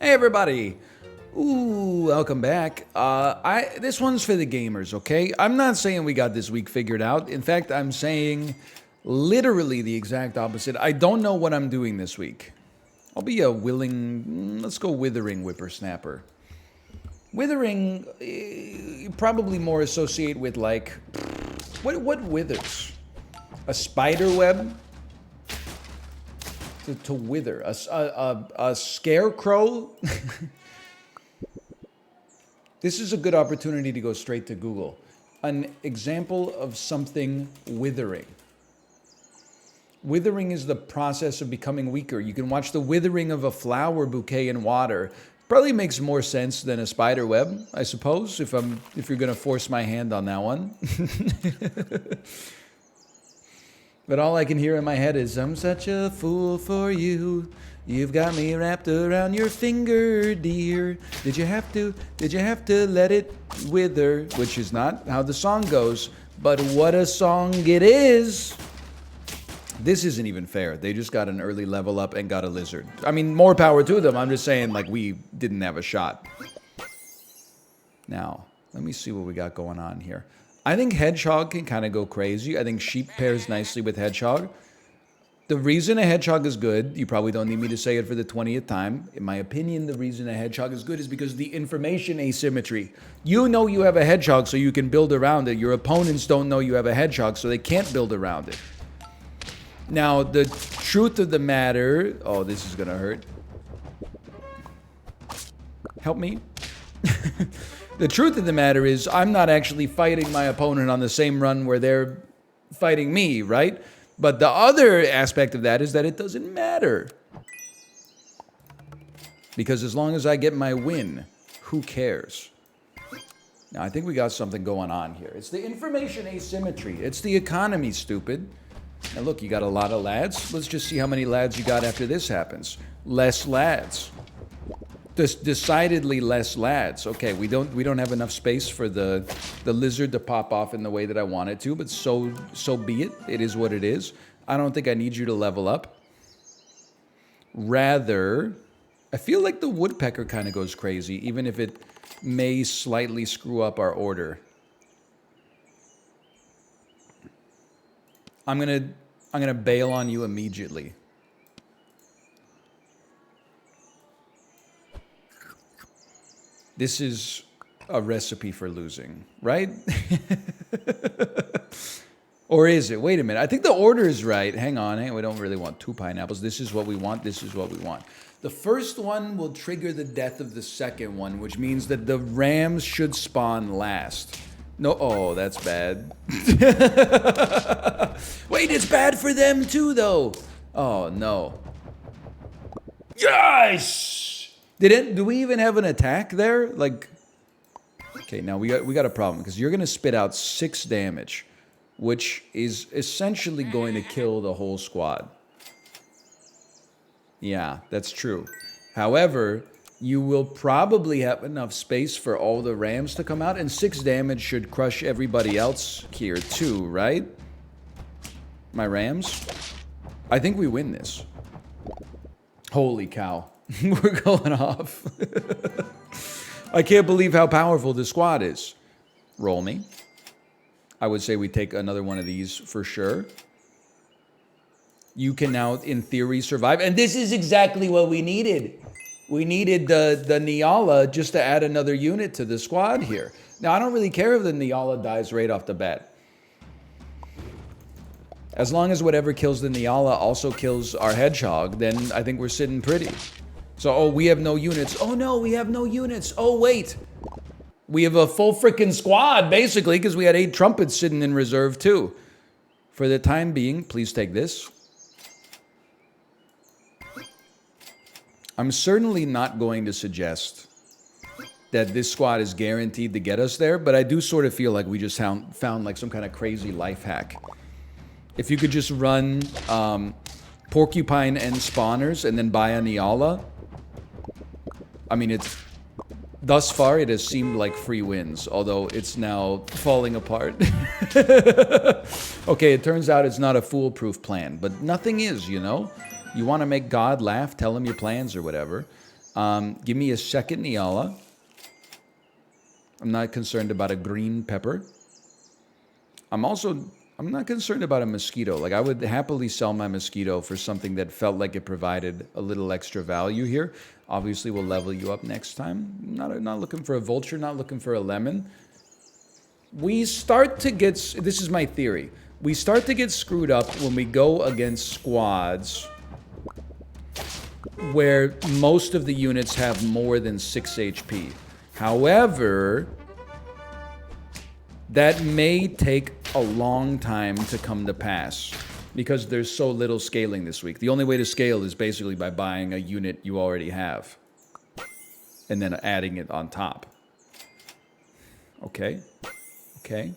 Hey everybody! Ooh, welcome back. This one's for the gamers, okay? I'm not saying we got this week figured out. In fact, I'm saying literally the exact opposite. I don't know what I'm doing this week. I'll be a willing, let's go withering whippersnapper. Withering, you probably more associate with like, what withers? A spider web? To wither. A scarecrow? This is a good opportunity to go straight to Google. An example of something withering. Withering is the process of becoming weaker. You can watch the withering of a flower bouquet in water. Probably makes more sense than a spider web, I suppose, if you're gonna force my hand on that one. But all I can hear in my head is, I'm such a fool for you. You've got me wrapped around your finger, dear. Did you have to let it wither? Which is not how the song goes, but what a song it is. This isn't even fair. They just got an early level up and got a lizard. I mean, more power to them. I'm just saying, like, we didn't have a shot. Now, let me see what we got going on here. I think hedgehog can kind of go crazy. I think sheep pairs nicely with hedgehog. The reason a hedgehog is good, you probably don't need me to say it for the 20th time. In my opinion, the reason a hedgehog is good is because of the information asymmetry. You know you have a hedgehog, so you can build around it. Your opponents don't know you have a hedgehog, so they can't build around it. Now, the truth of the matter... Oh, this is going to hurt. Help me. The truth of the matter is, I'm not actually fighting my opponent on the same run where they're fighting me, right? But the other aspect of that is that it doesn't matter. Because as long as I get my win, who cares? Now, I think we got something going on here. It's the information asymmetry. It's the economy, stupid. Now, look, you got a lot of lads. Let's just see how many lads you got after this happens. Less lads. Decidedly less lads. Okay, we don't have enough space for the lizard to pop off in the way that I want it to, but so be it. It is what it is. I don't think I need you to level up. Rather, I feel like the woodpecker kind of goes crazy, even if it may slightly screw up our order. I'm gonna bail on you immediately. This is a recipe for losing, right? Or is it? Wait a minute. I think the order is right. Hang on. We don't really want 2 pineapples. This is what we want. This is what we want. The first one will trigger the death of the second one, which means that the rams should spawn last. No. Oh, that's bad. Wait, it's bad for them too, though. Oh, no. Yes! Do we even have an attack there? Like, okay, now we got a problem because you're gonna spit out 6 damage, which is essentially going to kill the whole squad. Yeah, that's true. However, you will probably have enough space for all the rams to come out, and 6 damage should crush everybody else here too, right? My rams? I think we win this. Holy cow. We're going off. I can't believe how powerful this squad is. Roll me. I would say we take another one of these for sure. You can now, in theory, survive. And this is exactly what we needed. We needed the Nyala just to add another unit to the squad here. Now, I don't really care if the Nyala dies right off the bat. As long as whatever kills the Nyala also kills our hedgehog, then I think we're sitting pretty. So, oh, we have no units. Oh, no, we have no units. Oh, wait. We have a full freaking squad, basically, because we had 8 trumpets sitting in reserve, too. For the time being, please take this. I'm certainly not going to suggest that this squad is guaranteed to get us there, but I do sort of feel like we just found like some kind of crazy life hack. If you could just run porcupine and spawners and then buy a Nyala, I mean, thus far it has seemed like free wins, although it's now falling apart. Okay, it turns out it's not a foolproof plan, but nothing is, you know? You want to make God laugh, tell him your plans or whatever. Give me a second Niala. I'm not concerned about a green pepper. I'm not concerned about a mosquito. Like, I would happily sell my mosquito for something that felt like it provided a little extra value here. Obviously, we'll level you up next time. Not looking for a vulture, not looking for a lemon. We start to get, this is my theory. We start to get screwed up when we go against squads where most of the units have more than 6 HP. However, that may take a long time to come to pass because there's so little scaling this week. The only way to scale is basically by buying a unit you already have and then adding it on top. Okay. Okay.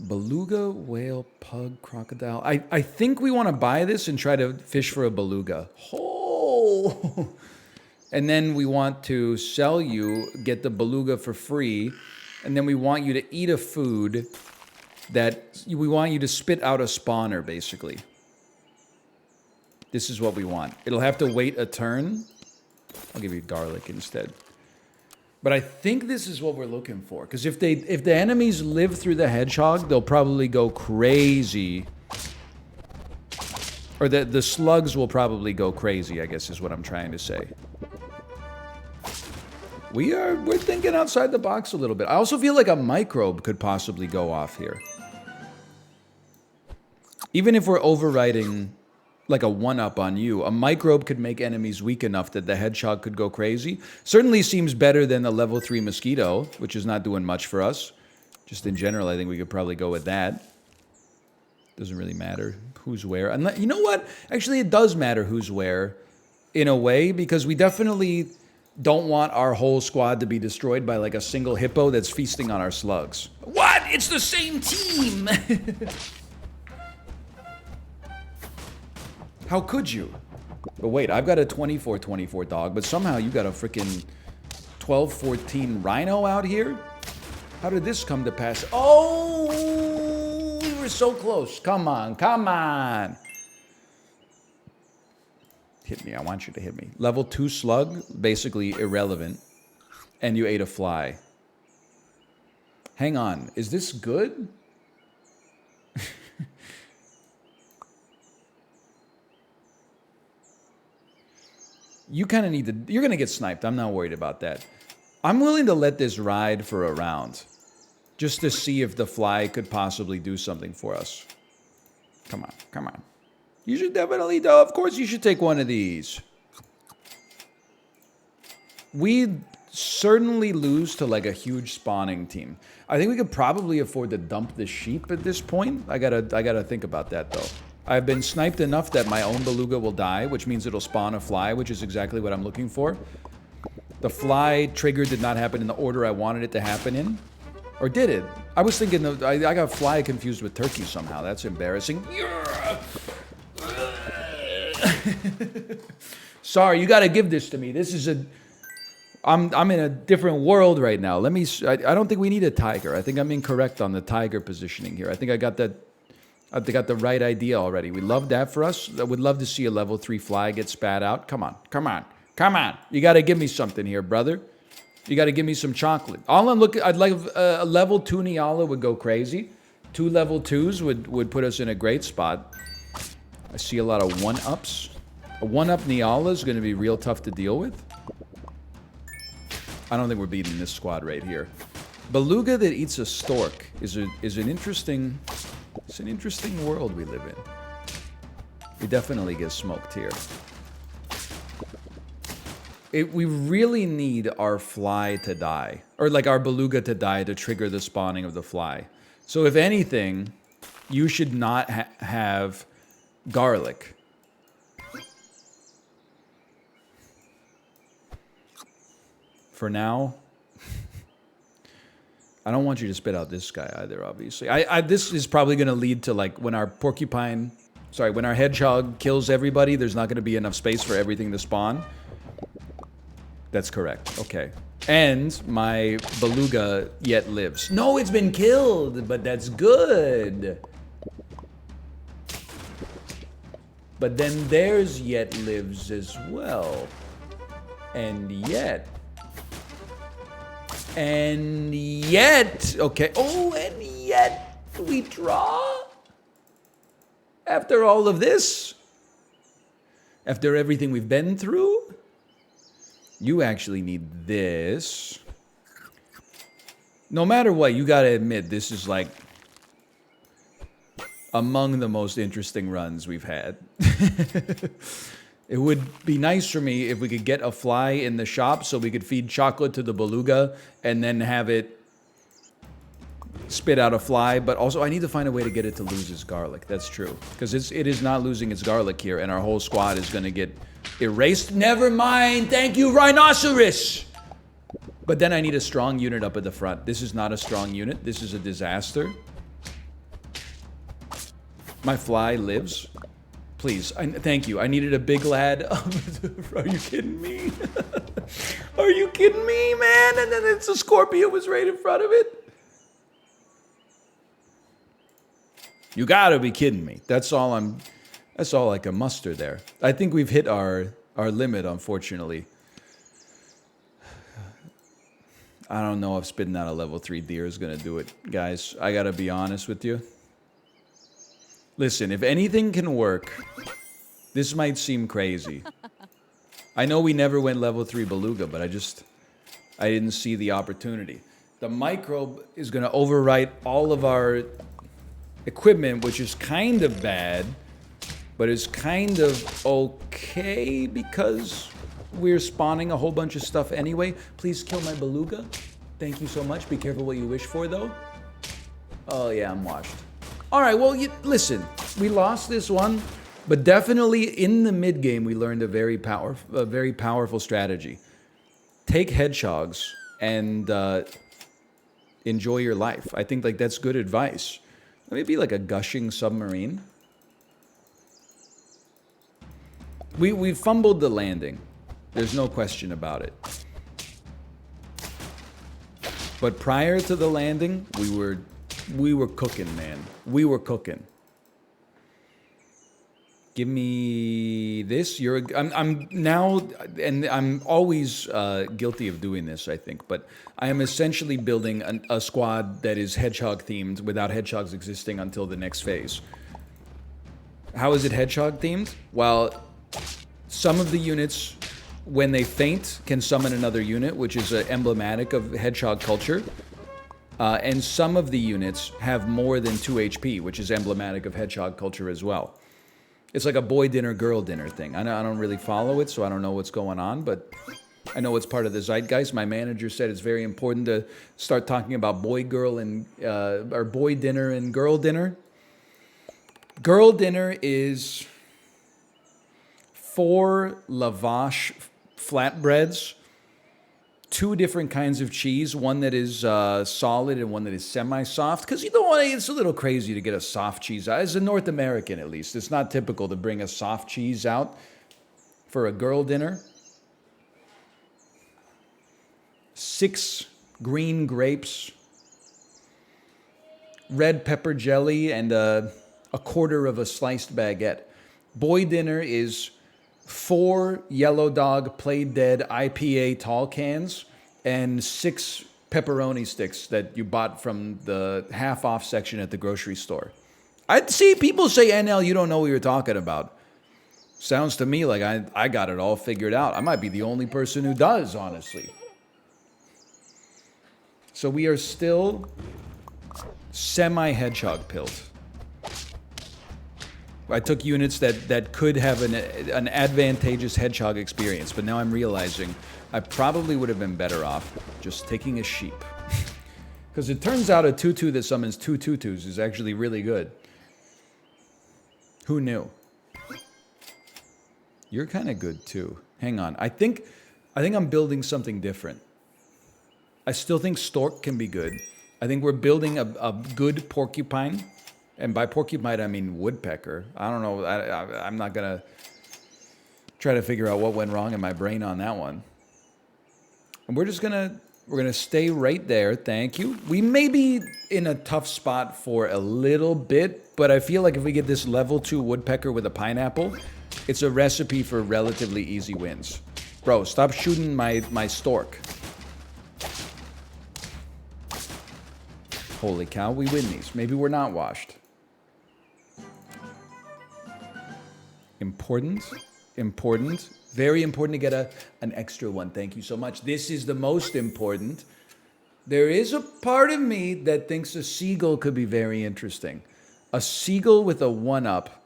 Beluga, whale, pug, crocodile. I think we want to buy this and try to fish for a beluga. Oh! And then we want to sell you, get the beluga for free, and then we want you to eat a food that we want you to spit out a spawner, basically. This is what we want. It'll have to wait a turn. I'll give you garlic instead. But I think this is what we're looking for. Because if the enemies live through the hedgehog, they'll probably go crazy. Or the slugs will probably go crazy, I guess is what I'm trying to say. We're thinking outside the box a little bit. I also feel like a microbe could possibly go off here. Even if we're overriding like a 1-up on you, a microbe could make enemies weak enough that the hedgehog could go crazy. Certainly seems better than the level 3 mosquito, which is not doing much for us. Just in general, I think we could probably go with that. Doesn't really matter who's where. You know what? Actually, it does matter who's where in a way, because we definitely don't want our whole squad to be destroyed by like a single hippo that's feasting on our slugs. What? It's the same team! How could you? But wait, I've got a 24-24 dog, but somehow you got a freaking 12-14 rhino out here? How did this come to pass? Oh, we were so close. Come on, come on. Hit me, I want you to hit me. Level 2 slug, basically irrelevant. And you ate a fly. Hang on, is this good? You kind of need to... You're going to get sniped. I'm not worried about that. I'm willing to let this ride for a round. Just to see if the fly could possibly do something for us. Come on. Come on. You should definitely... Of course you should take one of these. We certainly lose to like a huge spawning team. I think we could probably afford to dump the sheep at this point. I gotta think about that though. I've been sniped enough that my own beluga will die, which means it'll spawn a fly, which is exactly what I'm looking for. The fly trigger did not happen in the order I wanted it to happen in. Or did it? I was thinking, I got fly confused with turkey somehow. That's embarrassing. Sorry, you gotta give this to me. This is a... I'm in a different world right now. Let me... I don't think we need a tiger. I think I'm incorrect on the tiger positioning here. I think I got that... I got the right idea already. We love that for us. I would love to see a level 3 fly get spat out. Come on, come on, come on. You got to give me something here, brother. You got to give me some chocolate. All I'm looking... I'd like a level 2 Niala would go crazy. 2 level 2s would put us in a great spot. I see a lot of 1-ups. A 1-up Niala is going to be real tough to deal with. I don't think we're beating this squad right here. Beluga that eats a stork is an interesting... It's an interesting world we live in. We definitely get smoked here. We really need our fly to die. Or like our beluga to die to trigger the spawning of the fly. So if anything, you should not have garlic. For now... I don't want you to spit out this guy either, obviously. This is probably going to lead to, like, when our porcupine... Sorry, when our hedgehog kills everybody, there's not going to be enough space for everything to spawn. That's correct. Okay. And my beluga yet lives. No, it's been killed, but that's good. But then theirs yet lives as well. And yet... And yet... Okay. Oh, and yet we draw? After all of this? After everything we've been through? You actually need this. No matter what, you gotta admit, this is like among the most interesting runs we've had. It would be nice for me if we could get a fly in the shop so we could feed chocolate to the beluga and then have it spit out a fly. But also, I need to find a way to get it to lose its garlic. That's true. Because it is not losing its garlic here, and our whole squad is going to get erased. Never mind. Thank you, Rhinoceros. But then I need a strong unit up at the front. This is not a strong unit. This is a disaster. My fly lives. Please, thank you. I needed a big lad. Are you kidding me? Are you kidding me, man? And then it's a Scorpio was right in front of it. You gotta be kidding me. That's all I can muster there. I think we've hit our limit, unfortunately. I don't know if spitting out a level 3 deer is gonna do it, guys. I gotta be honest with you. Listen, if anything can work, this might seem crazy. I know we never went level 3 beluga, but I didn't see the opportunity. The microbe is going to overwrite all of our equipment, which is kind of bad, but it's kind of okay because we're spawning a whole bunch of stuff anyway. Please kill my beluga. Thank you so much. Be careful what you wish for, though. Oh, yeah, I'm washed. All right, well, listen, we lost this one, but definitely in the mid game we learned a very powerful strategy. Take hedgehogs and enjoy your life. I think like that's good advice. Maybe like a gushing submarine. We fumbled the landing. There's no question about it. But prior to the landing, we were cooking, man. We were cooking. Give me this. I'm now, and I'm always guilty of doing this, I think, but I am essentially building a squad that is hedgehog themed without hedgehogs existing until the next phase. How is it hedgehog themed? Well, some of the units, when they faint, can summon another unit, which is emblematic of hedgehog culture. And some of the units have more than 2 HP, which is emblematic of hedgehog culture as well. It's like a boy dinner, girl dinner thing. I don't really follow it, so I don't know what's going on, but I know it's part of the zeitgeist. My manager said it's very important to start talking about boy dinner and girl dinner. Girl dinner is 4 lavash flatbreads, 2 different kinds of cheese, one that is solid and one that is semi-soft. Because you know what, it's a little crazy to get a soft cheese out. As a North American, at least, it's not typical to bring a soft cheese out for a girl dinner. 6 green grapes, red pepper jelly, and a quarter of a sliced baguette. Boy dinner is 4 Yellow Dog Play Dead IPA tall cans and 6 pepperoni sticks that you bought from the half-off section at the grocery store. I see people say, NL, you don't know what you're talking about. Sounds to me like I got it all figured out. I might be the only person who does, honestly. So we are still semi-hedgehog pilled. I took units that could have an advantageous hedgehog experience, but now I'm realizing I probably would have been better off just taking a sheep. Because it turns out a 2/2 that summons 2 2/2s is actually really good. Who knew? You're kind of good too. Hang on. I think I'm building something different. I still think stork can be good. I think we're building a good porcupine. And by porcupine, I mean woodpecker. I don't know. I'm not going to try to figure out what went wrong in my brain on that one. And we're going to stay right there. Thank you. We may be in a tough spot for a little bit, but I feel like if we get this level 2 woodpecker with a pineapple, it's a recipe for relatively easy wins. Bro, stop shooting my stork. Holy cow, we win these. Maybe we're not washed. Important. Important. Very important to get an extra one. Thank you so much. This is the most important. There is a part of me that thinks a seagull could be very interesting. A seagull with a 1-up.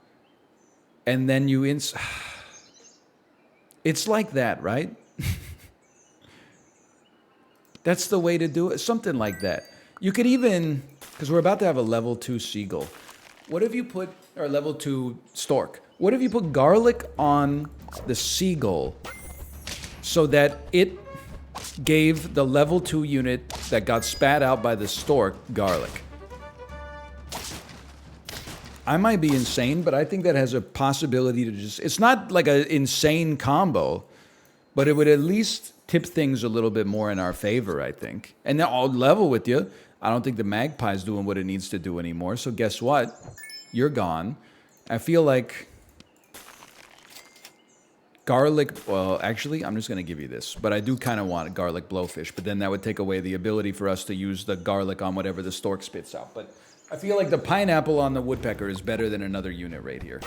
And then you... It's like that, right? That's the way to do it. Something like that. You could even... Because we're about to have a level 2 seagull. What if you put... Or level 2 stork. What if you put garlic on the seagull so that it gave the level 2 unit that got spat out by the stork garlic? I might be insane, but I think that has a possibility to just... It's not like an insane combo, but it would at least tip things a little bit more in our favor, I think. And then I'll level with you. I don't think the magpie's doing what it needs to do anymore, so guess what? You're gone. I feel like... Garlic, well, actually, I'm just going to give you this. But I do kind of want garlic blowfish. But then that would take away the ability for us to use the garlic on whatever the stork spits out. But I feel like the pineapple on the woodpecker is better than another unit right here.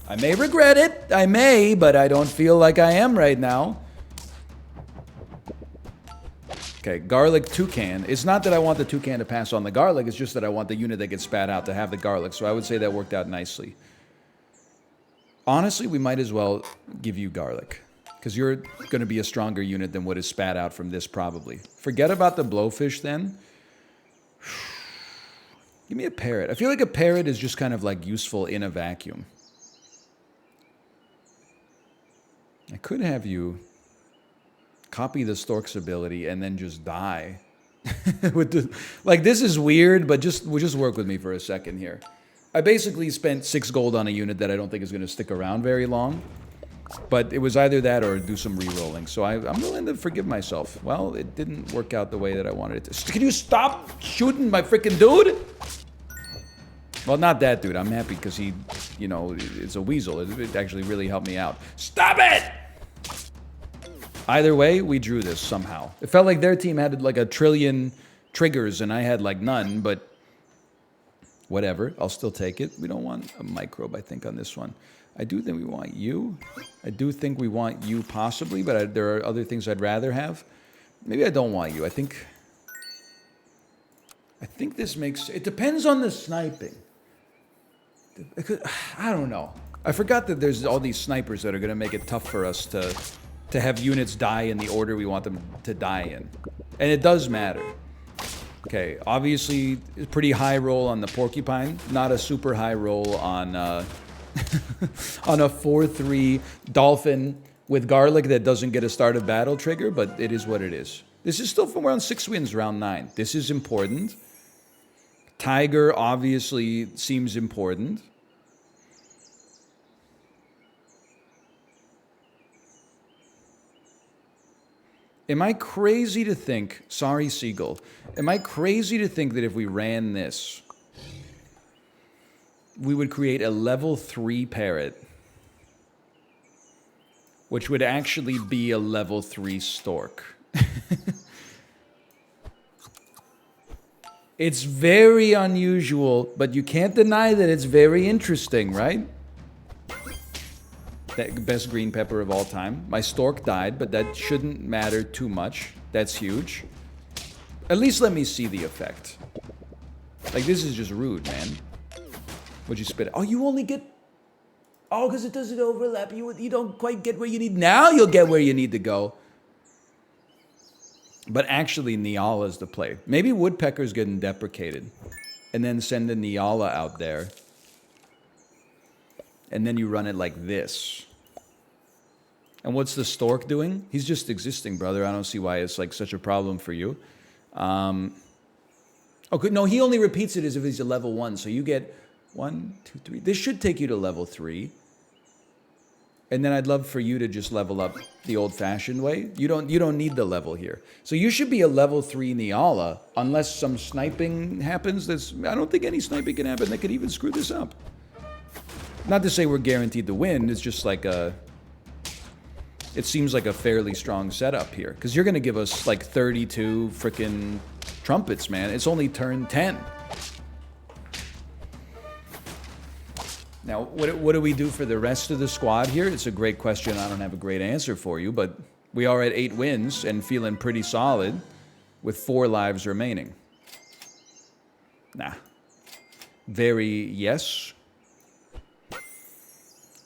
I may regret it. I may, but I don't feel like I am right now. Okay, garlic toucan. It's not that I want the toucan to pass on the garlic. It's just that I want the unit that gets spat out to have the garlic. So I would say that worked out nicely. Honestly, we might as well give you garlic. Because you're going to be a stronger unit than what is spat out from this, probably. Forget about the blowfish, then. Give me a parrot. I feel like a parrot is just kind of like useful in a vacuum. I could have you copy the stork's ability and then just die. Like, this is weird, but just work with me for a second here. I basically spent 6 gold on a unit that I don't think is going to stick around very long. But it was either that or do some re-rolling. So I'm willing to forgive myself. Well, it didn't work out the way that I wanted it to. Can you stop shooting my freaking dude? Well, not that dude. I'm happy because he, you know, it's a weasel. It actually really helped me out. Stop it! Either way, we drew this somehow. It felt like their team had like 1 trillion triggers and I had like none, but... Whatever, I'll still take it. We don't want a microbe, I think, on this one. I do think we want you. I do think we want you possibly, but there are other things I'd rather have. Maybe I don't want you. I think this makes... It depends on the sniping. I don't know. I forgot that there's all these snipers that are going to make it tough for us to have units die in the order we want them to die in. And it does matter. Okay, obviously, a pretty high roll on the porcupine. Not a super high roll on on a 4-3 dolphin with garlic that doesn't get a start of battle trigger, but it is what it is. This is still from around 6 wins, round 9. This is important. Tiger obviously seems important. Am I crazy to think, sorry Seagull, am I crazy to think that if we ran this, we would create a level 3 parrot, which would actually be a level 3 stork? It's very unusual, but you can't deny that it's very interesting, right? That best green pepper of all time. My stork died, but that shouldn't matter too much. That's huge. At least let me see the effect. Like, this is just rude, man. What'd you spit? Oh, you only get... Oh, because it doesn't overlap. You don't quite get where you need... Now you'll get where you need to go. But actually, Niala's the play. Maybe Woodpecker's getting deprecated. And then send a Niala out there. And then you run it like this. And what's the stork doing? He's just existing, brother. I don't see why it's like such a problem for you. Oh, good. No, he only repeats it as if he's a level 1. So you get 1, 2, 3. This should take you to level 3. And then I'd love for you to just level up the old-fashioned way. You don't need the level here. So you should be a level 3 Niala, unless some sniping happens. I don't think any sniping can happen that could even screw this up. Not to say we're guaranteed to win. It's just like a... it seems like a fairly strong setup here. Because you're going to give us like 32 freaking trumpets, man. It's only turn 10. Now, what do we do for the rest of the squad here? It's a great question. I don't have a great answer for you, but we are at 8 wins and feeling pretty solid with 4 lives remaining. Nah. Very yes.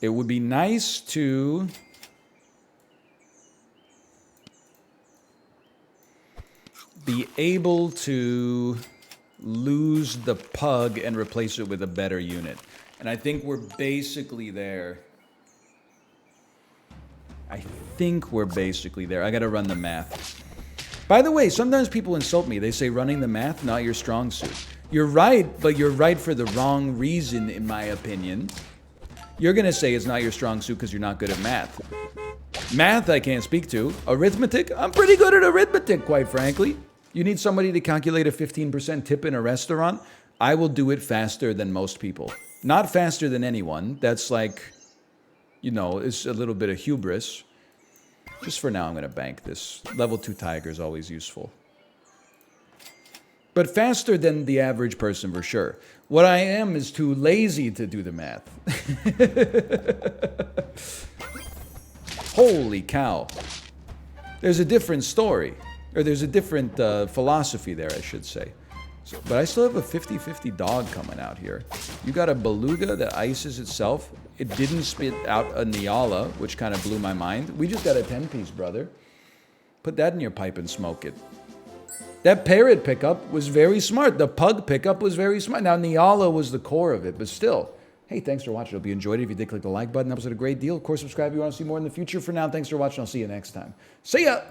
It would be nice to be able to lose the pug and replace it with a better unit. And I think we're basically there. I gotta run the math. By the way, sometimes people insult me. They say running the math, not your strong suit. You're right, but you're right for the wrong reason, in my opinion. You're gonna say it's not your strong suit because you're not good at math. Math, I can't speak to. Arithmetic, I'm pretty good at arithmetic, quite frankly. You need somebody to calculate a 15% tip in a restaurant? I will do it faster than most people. Not faster than anyone. That's like, you know, it's a little bit of hubris. Just for now, I'm going to bank this. Level 2 tiger is always useful. But faster than the average person for sure. What I am is too lazy to do the math. Holy cow. There's a different story. Or there's a different philosophy there, I should say. So, but I still have a 50-50 dog coming out here. You got a beluga that ices itself. It didn't spit out a Niala, which kind of blew my mind. We just got a 10-piece, brother. Put that in your pipe and smoke it. That parrot pickup was very smart. The pug pickup was very smart. Now, Niala was the core of it, but still. Hey, thanks for watching. I hope you enjoyed it. If you did, click the like button. That was a great deal. Of course, subscribe if you want to see more in the future. For now, thanks for watching. I'll see you next time. See ya!